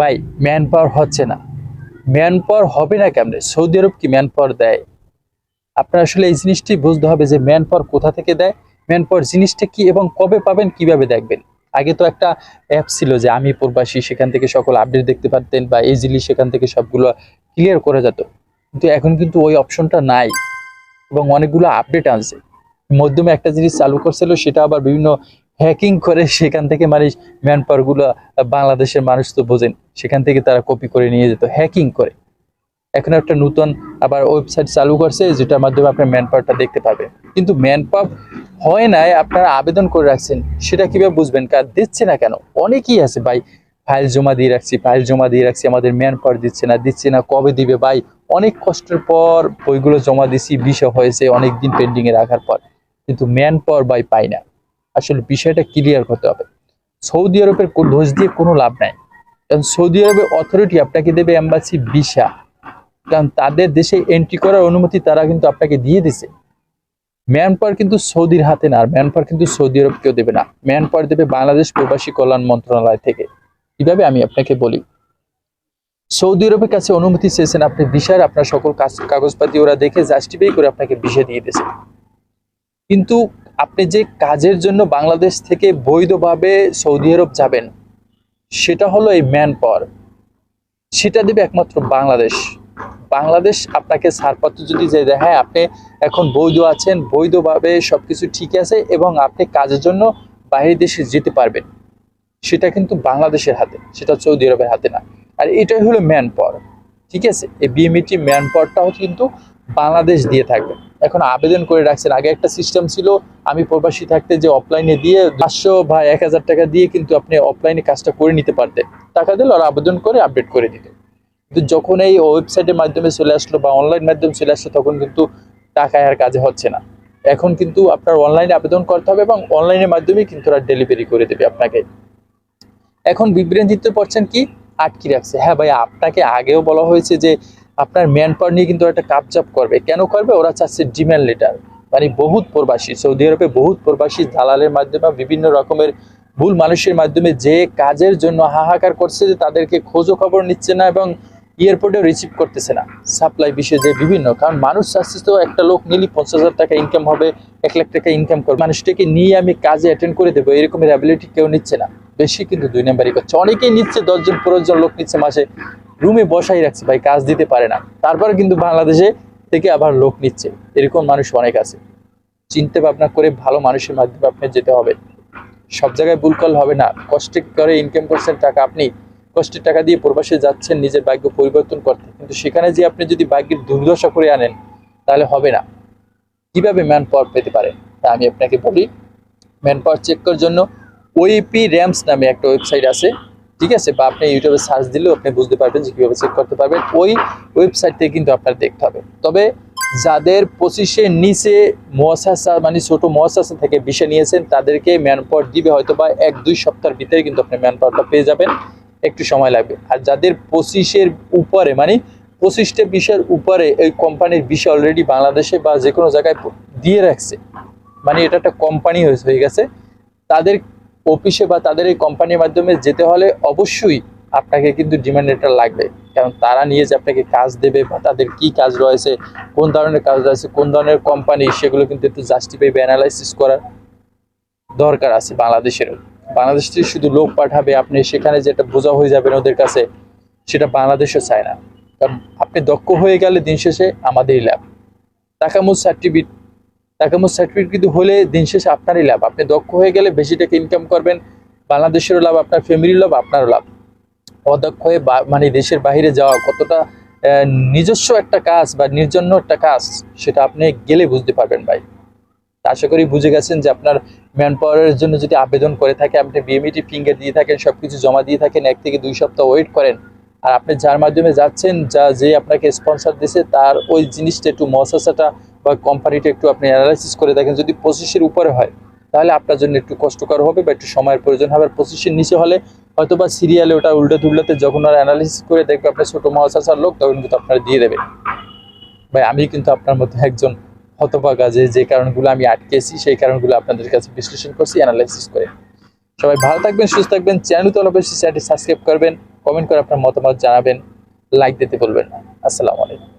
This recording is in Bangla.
ভাই ম্যান পাওয়ার হচ্ছে না। ম্যান পাওয়ার হবে না কেমনে? সৌদি আরব কি ম্যান পাওয়ার দেয়? আপনার আসলে এই জিনিসটি বুঝতে হবে যে ম্যান পাওয়ার কোথা থেকে দেয়, ম্যান পাওয়ার জিনিসটা কি এবং কবে পাবেন, কিভাবে দেখবেন। আগে তো একটা অ্যাপ ছিল যে আমি প্রবাসী, সেখান থেকে সকল আপডেট দেখতে পারতেন বা ইজিলি সেখান থেকে সবগুলো ক্লিয়ার করা যেত। কিন্তু এখন কিন্তু ওই অপশনটা নাই এবং অনেকগুলো আপডেট আনছে। মধ্যমে একটা জিনিস চালু করছিল, সেটা আবার বিভিন্ন হ্যাকিং করে সেখান থেকে মানুষ ম্যান পাওয়ার গুলো, বাংলাদেশের মানুষ তো বোঝেন, সেখান থেকে তারা কপি করে নিয়ে যেত হ্যাকিং করে। এখন একটা নতুন আবার ওয়েবসাইট চালু করছে যেটার মাধ্যমে আপনার ম্যান পাওয়ারটা দেখতে পাবেন। কিন্তু ম্যান পাওয়ার হয় নাই, আপনারা আবেদন করে রাখছেন, সেটা কিভাবে বুঝবেন? কার দিচ্ছে না কেন? অনেকেই আছে ভাই, ফাইল জমা দিয়ে রাখছি, ফাইল জমা দিয়ে রাখছি, আমাদের ম্যান পাওয়ার দিচ্ছে না, কবে দিবে ভাই? অনেক কষ্টের পর বইগুলো জমা দিছি, বিষয় হয়েছে অনেকদিন পেন্ডিং এ রাখার পর, কিন্তু ম্যান পাওয়ার ভাই পাই না। আসলে বিষয়টা ক্লিয়ার করতে হবে। সৌদি আরবের দোষ দিয়ে কোনো লাভ নাই, কারণ সৌদি আরবের অথরিটি আপনাকে দেবে এম্বাসি ভিসা, কারণ তাদের দেশে এন্ট্রি করার অনুমতি তারা কিন্তু আপনাকে দিয়ে দিছে। ম্যান পাওয়ার কিন্তু সৌদির হাতে না, আর ম্যান পাওয়ার কিন্তু সৌদি আরব কেউ দেবে না, ম্যান পাওয়ার দেবে বাংলাদেশ প্রবাসী কল্যাণ মন্ত্রণালয় থেকে। কিভাবে আমি আপনাকে বলি, সৌদি আরবের কাছে অনুমতি চেয়েছেন আপনি ভিসার, আপনার সকল কাগজপাতি ওরা দেখে জাস্টিফাই করে আপনাকে ভিসা দিয়ে দিয়েছে। কিন্তু আপনি যে কাজের জন্য বাংলাদেশ থেকে বৈধভাবে সৌদি আরব যাবেন, সেটা হলো এই ম্যান পাওয়ার, সেটা দেবে একমাত্র বাংলাদেশ। বাংলাদেশ আপনাকে ছাড়পত্র যদি যে দেয়, হ্যাঁ আপনি এখন বৈধ আছেন, বৈধভাবে সবকিছু ঠিক আছে এবং আপনি কাজের জন্য বাইরের দেশে যেতে পারবেন, সেটা কিন্তু বাংলাদেশের হাতে, সেটা সৌদি আরবের হাতে না। আর এটাই হলো ম্যান পাওয়ার। ঠিক আছে, এই বিএমইটি ম্যান পাওয়ারটাও কিন্তু বাংলাদেশ দিয়ে থাকবে। এখন আবেদন করে রাখছেন, আগে একটা সিস্টেম ছিল, আমি প্রবাসী থাকতে যে অফলাইনে দিয়ে 500 বা 1000 টাকা দিয়ে কিন্তু আপনি অফলাইনে কাজটা করে নিতে পারতেন, টাকা দিলে আর আবেদন করে আপডেট করে দিত। কিন্তু যখন এই ওয়েবসাইটের মাধ্যমে চলে আসলো বা অনলাইন মাধ্যমে চলে আসলো, তখন কিন্তু টাকায় আর কাজে হচ্ছে না। এখন কিন্তু আপনার অনলাইনে আবেদন করতে হবে এবং অনলাইনের মাধ্যমেই কিন্তু ওরা ডেলিভারি করে দেবে আপনাকে। এখন বিভ্রান্তিতে পড়ছেন কি, আটকে রাখছে। হ্যাঁ ভাই, আপনাকে আগেও বলা হয়েছে যে আপনার ম্যান পাওয়ার নিয়ে কিন্তু একটা কাপচাপ করবে। কেন করবে? ওরা চাচ্ছে ডিম্যান্ড লেটার, মানে বহুত প্রবাসী সৌদি আরবে, বহুত প্রবাসী দালালের মাধ্যমে, বিভিন্ন রকমের ভুল মানুষের মাধ্যমে যে কাজের জন্য হাহাকার করছে, যে তাদেরকে খোঁজও খবর নিচ্ছে না এবং এয়ারপোর্টেও রিসিভ করতেছে না। সাপ্লাই বিষয়ে যে বিভিন্ন, কারণ মানুষ চাচ্ছে তো একটা লোক নিলে 50,000 টাকা ইনকাম হবে, 1 লাখ টাকা ইনকাম করবে, মানুষটাকে নিয়ে আমি কাজে অ্যাটেন্ড করে দেবো, এরকমের অ্যাবিলিটি কেউ নিচ্ছে না। বেশি কিন্তু 2 নাম্বারই করছে। অনেকেই নিচ্ছে, 10 জন 15 জন লোক নিচ্ছে মাসে, রুমে বসাই রাখছে ভাই, কাজ দিতে পারে না, তারপরে কিন্তু বাংলাদেশে থেকে আবার লোক নিচ্ছে। এরকম মানুষ অনেক আছে। চিন্তা ভাবনা করে ভালো মানুষের মাধ্যমে আপনার যেতে হবে। সব জায়গায় ভুল করলে হবে না। কষ্টে করে ইনকাম করছেন টাকা, আপনি কষ্টের টাকা দিয়ে প্রবাসে যাচ্ছেন নিজের ভাগ্য পরিবর্তন করতে, কিন্তু সেখানে যে আপনি যদি ভাগ্যের দুর্দশা করে আনেন, তাহলে হবে না। কিভাবে ম্যান পাওয়ার পেতে পারেন তা আমি আপনাকে বলি। ম্যান পাওয়ার চেক করার জন্য ওইপি র্যামস নামে একটা ওয়েবসাইট আছে, ঠিক আছে, বা আপনি ইউটিউবে সার্চ দিলেও আপনি বুঝতে পারবেন যে কীভাবে চেক করতে পারবেন। ওই ওয়েবসাইট থেকে কিন্তু আপনার দেখতে হবে। তবে যাদের 25-এর নিচে মুআসাসা, মানে ছোট মুআসাসা থেকে ভিসা নিয়েছেন, তাদেরকে ম্যান পাওয়ার দিবে হয়তো বা 1-2 সপ্তাহের ভিতরে কিন্তু আপনি ম্যান পাওয়ারটা পেয়ে যাবেন, একটু সময় লাগবে। আর যাদের 25-এর উপরে, মানে 25টা ভিসার উপরে এই কোম্পানির ভিসা অলরেডি বাংলাদেশে বা যে কোনো জায়গায় দিয়ে রাখছে, মানে এটা একটা কোম্পানি হয়ে গেছে, তাদের অফিসে বা তাদের এই কোম্পানির মাধ্যমে যেতে হলে অবশ্যই আপনাকে কিন্তু ডিমান্ড লেটার লাগবে। কারণ তারা নিয়ে যে আপনাকে কাজ দেবে বা তাদের কি কাজ রয়েছে, কোন ধরনের কাজ রয়েছে, কোন ধরনের কোম্পানি, সেগুলো কিন্তু একটু জাস্টিফাই বা অ্যানালাইসিস করার দরকার আছে বাংলাদেশেরও। বাংলাদেশ থেকে শুধু লোক পাঠাবে, আপনি সেখানে যেটা বোঝা হয়ে যাবেন ওদের কাছে, সেটা বাংলাদেশও চায় না। কারণ আপনি দক্ষ হয়ে গেলে দিন শেষে আমাদেরই লাভ। টাকামুজ সার্টিফিকেট কিন্তু হলে দিন শেষে আপনারই লাভ। আপনি দক্ষ হয়ে গেলে বেশি টাকা ইনকাম করবেন, বাংলাদেশেরও লাভ, আপনার ফ্যামিলির লাভ, আপনারও লাভ। অদক্ষ হয়ে মানে দেশের বাইরে যাওয়া কতটা নিজস্ব একটা কাজ বা নির্জন্য একটা কাজ, সেটা আপনি গেলে বুঝতে পারবেন ভাই। আশা করি বুঝে গেছেন যে আপনার ম্যান পাওয়ারের জন্য যদি আবেদন করে থাকে, আপনি বিএমইটি ফিঙ্গার দিয়ে থাকেন, সবকিছু জমা দিয়ে থাকেন, 1 থেকে 2 সপ্তাহ ওয়েট করেন, আর আপনি যার মাধ্যমে যাচ্ছেন, যে আপনাকে স্পন্সর দিয়েছে, তার ওই জিনিসটা একটু মহাসাসাটা বা কোম্পানিটা একটু আপনি অ্যানালাইসিস করে দেখেন, যদি 25-এর উপরে হয় তাহলে আপনার জন্য একটু কষ্টকর হবে বা একটু সময়ের প্রয়োজন হবে। 25-এর নিচে হলে হয়তো বা সিরিয়ালে ওটা উল্টে তুলতে যখন আর অ্যানালাইসিস করে দেখবে আপনার ছোট মহাসাসার লোক, তখন কিন্তু আপনারা দিয়ে দেবে। ভাই আমি কিন্তু আপনার মতো একজন হতভাগা, যে কারণগুলো আমি আটকেছি, সেই কারণগুলো আপনাদের কাছে বিশ্লেষণ করছি অ্যানালাইসিস করে। সবাই ভালো থাকবেন, সুস্থ থাকবেন। চ্যানেলটি অবশ্যই চ্যানেলটি সাবস্ক্রাইব করবেন, কমেন্ট করে আপনার মতামত জানাবেন, লাইক দিতে বলবেন না। আসসালামু আলাইকুম।